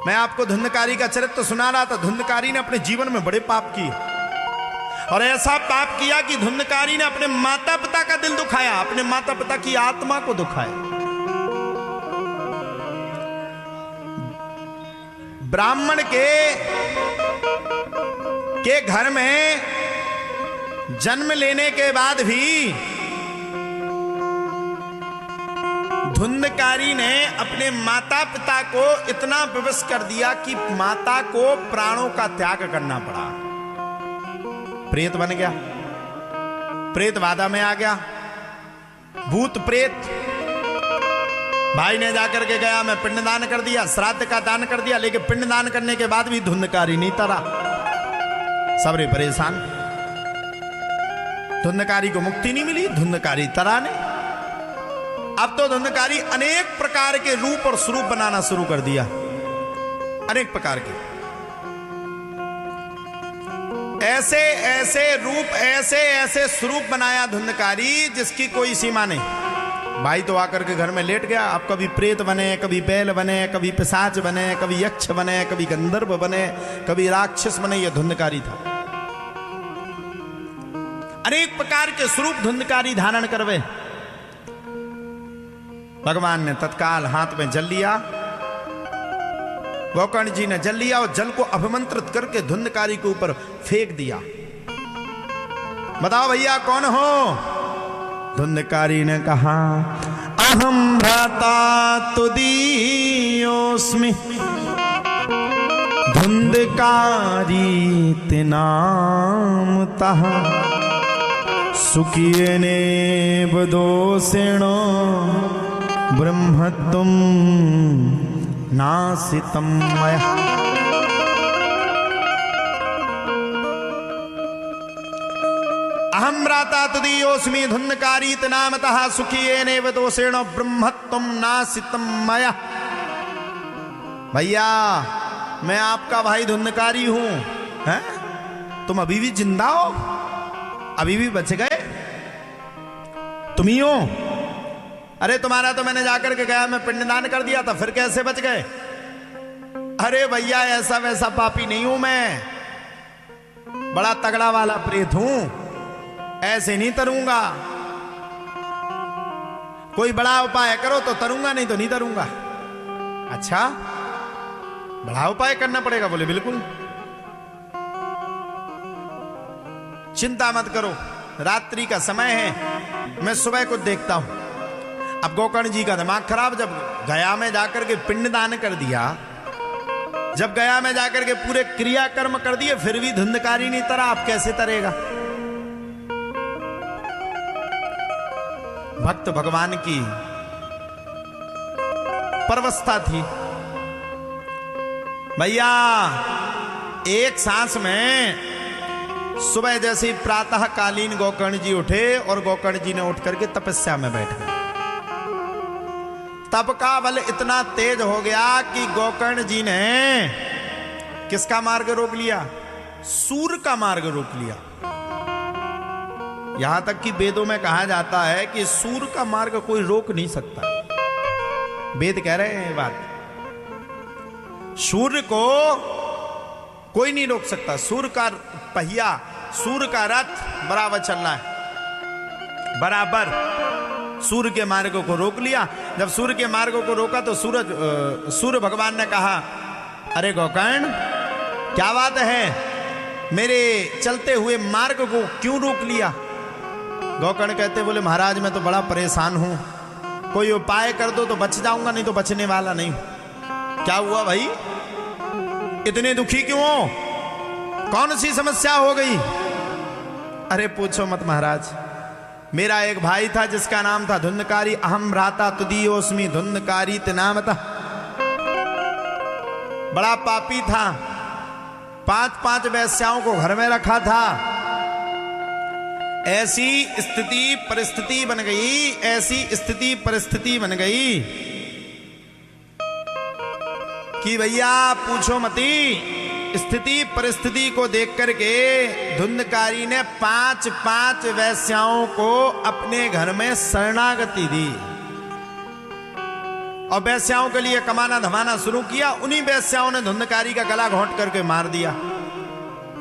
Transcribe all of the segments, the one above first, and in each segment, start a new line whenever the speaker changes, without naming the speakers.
मैं आपको धुंधकारी का चरित्र सुना रहा था। धुंधकारी ने अपने जीवन में बड़े पाप किए और ऐसा पाप किया कि धुंधकारी ने अपने माता पिता का दिल दुखाया, अपने माता पिता की आत्मा को दुखाया। ब्राह्मण के घर में जन्म लेने के बाद भी धुंधकारी ने अपने माता पिता को इतना विवश कर दिया कि माता को प्राणों का त्याग करना पड़ा। प्रेत बन गया, प्रेत बाधा में आ गया, भूत प्रेत। भाई ने जाकर के गया, मैं पिंडदान कर दिया, श्राद्ध का दान कर दिया, लेकिन पिंडदान करने के बाद भी धुंधकारी नहीं तरा। सबरे परेशान, धुंधकारी को मुक्ति नहीं मिली, धुंधकारी तरा ने। अब तो धुंधकारी अनेक प्रकार के रूप और स्वरूप बनाना शुरू कर दिया, अनेक प्रकार के ऐसे ऐसे रूप, ऐसे ऐसे स्वरूप बनाया धुंधकारी जिसकी कोई सीमा नहीं। भाई तो आकर के घर में लेट गया। अब कभी प्रेत बने, कभी बैल बने, कभी पिशाच बने, कभी यक्ष बने, कभी गंधर्व बने, कभी राक्षस बने। यह धुंधकारी था। अनेक प्रकार के स्वरूप धुंधकारी धारण करवे। भगवान ने तत्काल हाथ में जल लिया, गोकर्ण जी ने जल लिया और जल को अभिमंत्रित करके धुंधकारी के ऊपर फेंक दिया। बताओ भैया कौन हो? धुंधकारी ने कहा, अहम भ्राता तुदीयोस्मि धुंधकारी नामतः सुखियेने दोषेणो ब्रह्मत्वं नासितं मया। अहम भ्राता तुदीयोस्मि धुंधकारी नामतः सुखियेनेव दोषेण ब्रह्मत्वं नासितं मया। भैया मैं आपका भाई धुंधकारी हूं, हैं? तुम अभी भी जिंदा हो, अभी भी बच गए? तुम ही हो? अरे तुम्हारा तो मैंने जाकर के गया, मैं पिंडदान कर दिया था, फिर कैसे बच गए? अरे भैया ऐसा वैसा पापी नहीं हूं मैं, बड़ा तगड़ा वाला प्रेत हूं, ऐसे नहीं तरूंगा। कोई बड़ा उपाय करो तो तरूंगा, नहीं तो नहीं तरूंगा। अच्छा बड़ा उपाय करना पड़ेगा? बोले बिल्कुल, चिंता मत करो, रात्रि का समय है, मैं सुबह को देखता हूं। अब गोकर्ण जी का दिमाग खराब, जब गया में जाकर के पिंडदान कर दिया, जब गया में जाकर के पूरे क्रियाकर्म कर दिए, फिर भी धुंधकारी नहीं तरा, आप कैसे तरेगा? भक्त भगवान की परवस्था थी भैया। एक सांस में सुबह जैसे ही प्रातः कालीन गोकर्ण जी उठे और गोकर्ण जी ने उठ करके तपस्या में बैठ गए। तप का बल इतना तेज हो गया कि गोकर्ण जी ने किसका मार्ग रोक लिया? सूर्य का मार्ग रोक लिया। यहां तक कि वेदों में कहा जाता है कि सूर्य का मार्ग कोई रोक नहीं सकता। वेद कह रहे हैं ये बात, सूर्य को कोई नहीं रोक सकता। सूर्य का पहिया, सूर्य का रथ बराबर चल रहा है, बराबर सूर्य के मार्ग को रोक लिया। जब सूर्य के मार्ग को रोका तो सूर्य भगवान ने कहा, अरे गोकर्ण क्या बात है, मेरे चलते हुए मार्ग को क्यों रोक लिया? गोकर्ण कहते बोले महाराज मैं तो बड़ा परेशान हूं, कोई उपाय कर दो तो बच जाऊंगा, नहीं तो बचने वाला नहीं। क्या हुआ भाई, इतने दुखी क्यों हो? कौन सी समस्या हो गई? अरे पूछो मत महाराज, मेरा एक भाई था जिसका नाम था धुंधकारी। अहम भ्राता तुदीयोस्मि धुंधकारी नामतः। बड़ा पापी था, 5-5 वेश्याओं को घर में रखा था। ऐसी स्थिति परिस्थिति बन गई, ऐसी स्थिति परिस्थिति बन गई कि भैया पूछो मती। स्थिति परिस्थिति को देख करके धुंधकारी ने 5-5 वेश्याओं को अपने घर में शरणागति दी। और वेश्याओं के लिए कमाना धमाना शुरू किया। उन्हीं वेश्याओं ने धुंधकारी का गला घोंट करके मार दिया।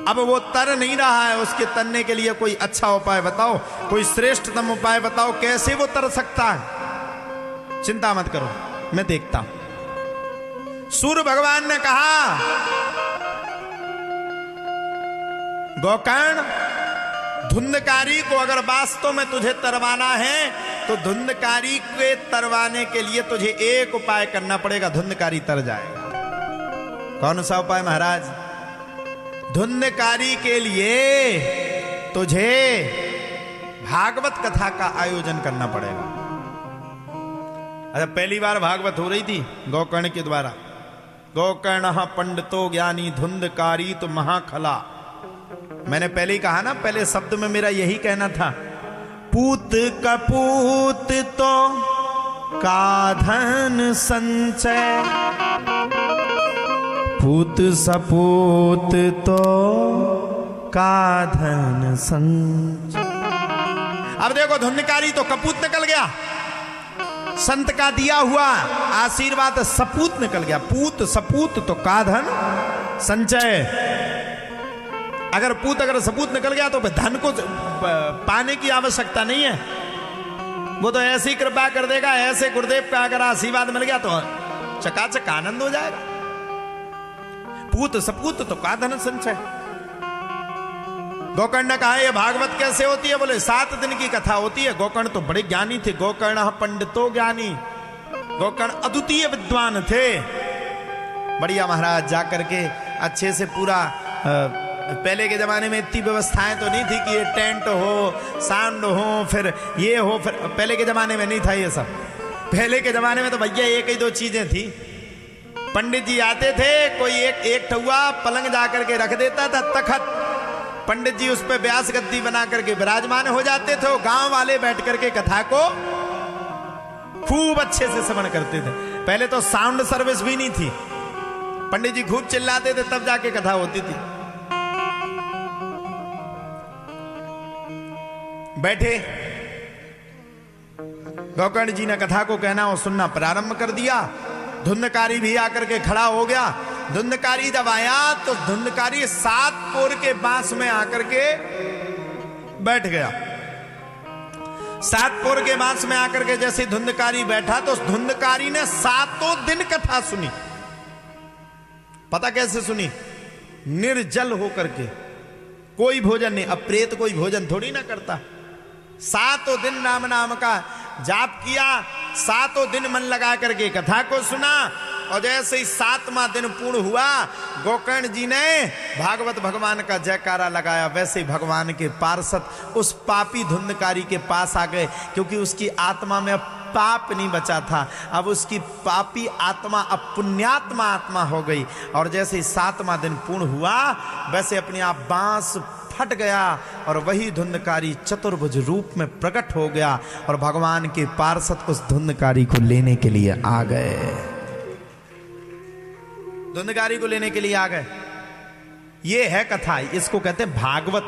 अब वो तर नहीं रहा है, उसके तरने के लिए कोई अच्छा उपाय बताओ, कोई श्रेष्ठतम उपाय बताओ, कैसे वो तर सकता है। चिंता मत करो, मैं देखता हूं। सूर्य भगवान ने कहा, गोकर्ण, धुंधकारी को अगर वास्तव में तुझे तरवाना है तो धुंधकारी के तरवाने के लिए तुझे एक उपाय करना पड़ेगा, धुंधकारी तर जाएगा। कौन सा उपाय महाराज? धुंधकारी के लिए तुझे भागवत कथा का आयोजन करना पड़ेगा। अच्छा, पहली बार भागवत हो रही थी गोकर्ण के द्वारा। गोकर्ण पंडितो ज्ञानी धुंधकारी तो महाखला। मैंने पहले ही कहा ना, पहले शब्द में मेरा यही कहना था, पूत कपूत तो का धन संचय, पूत सपूत तो का धन संचय। अब देखो, धुंधकारी तो कपूत निकल गया, संत का दिया हुआ आशीर्वाद सपूत निकल गया। पूत सपूत तो का धन संचय। अगर पूत अगर सपूत निकल गया तो धन को पाने की आवश्यकता नहीं है, वो तो ऐसी कृपा कर देगा। ऐसे गुरुदेव का अगर आशीर्वाद मिल गया तो चकाचक आनंद हो जाएगा। पूत सपूत तो का धन संचय। गोकर्ण ने कहा, ये भागवत कैसे होती है? बोले 7 दिन की कथा होती है। गोकर्ण तो बड़े ज्ञानी थे। गोकर्ण पंडितो ज्ञानी, गोकर्ण अद्वितीय विद्वान थे। बढ़िया महाराज जाकर के अच्छे से पूरा, पहले के जमाने में इतनी व्यवस्थाएं तो नहीं थी कि ये टेंट हो, साउंड हो, फिर ये हो, फिर पहले के जमाने में नहीं था ये सब। पहले के जमाने में तो भैया एक ही 2 चीजें थी। पंडित जी आते थे, कोई एक ठुआ पलंग जाकर के रख देता था, तखत। पंडित जी उस पर व्यास गद्दी बना करके विराजमान हो जाते थे। गांव वाले बैठ करके कथा को खूब अच्छे से श्रवण करते थे। पहले तो साउंड सर्विस भी नहीं थी, पंडित जी खूब चिल्लाते थे तब जाके कथा होती थी। बैठे गोकर्ण जी ने कथा को कहना और सुनना प्रारंभ कर दिया। धुंधकारी भी आकर के खड़ा हो गया। धुंधकारी जब आया तो धुंधकारी 7 पोर के बांस में आकर के बैठ गया। 7 पोर के बांस में आकर के जैसे धुंधकारी बैठा तो धुंधकारी ने 7 दिन कथा सुनी। पता कैसे सुनी? निर्जल होकर के, कोई भोजन नहीं। अब प्रेत कोई भोजन थोड़ी ना करता। 7 दिन राम नाम का जाप किया, 7 दिन मन लगा करके कथा को सुना। और जैसे ही 7वां दिन पूर्ण हुआ, गोकर्ण जी ने भागवत भगवान का जयकारा लगाया। वैसे ही भगवान के पार्षद उस पापी धुंधकारी के पास आ गए, क्योंकि उसकी आत्मा में अब पाप नहीं बचा था। अब उसकी पापी आत्मा अब पुण्यात्मा आत्मा हो गई। और जैसे ही 7वां दिन पूर्ण हुआ, वैसे अपने आप बांस फट गया और वही धुंधकारी चतुर्भुज रूप में प्रकट हो गया। और भगवान के पार्षद उस धुंधकारी को लेने के लिए आ गए। धुंधकारी को लेने के लिए आ गए। ये है कथा, इसको कहते हैं भागवत।